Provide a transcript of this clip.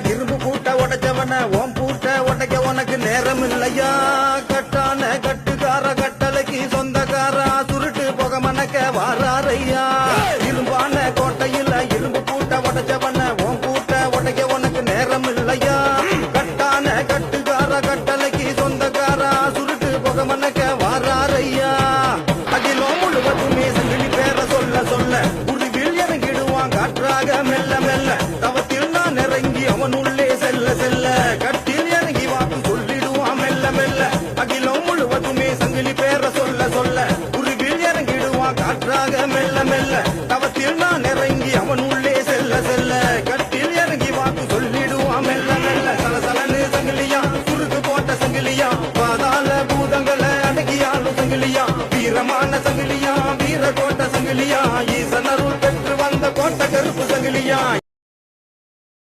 இரும்பு பூட்ட உடைச்சவன ஓம் பூட்ட உடைக்க உனக்கு நேரம் இல்லையா கட்டான கட்டுக்கார கட்டளைக்கு சொந்தக்காரா சுருட்டு புக மணக்க வாராரையா இரும்பான கோட்டையில இரும்பு பூட்ட உடைச்சவன ஓம் பூட்ட உடைக்க உனக்கு நேரம் இல்லையா கட்டான கட்டுக்கார கட்டளைக்கு சொந்தக்காரா சுருட்டு புக மணக்க வாராரையா அகிலம் முழுவதுமே சங்கிலி பேர சொல்ல சொல்ல உருவில் இறங்கிடுவான் காற்றாக மெல்ல மெல்ல தவத்தில் நான் இறங்கி அவனுள்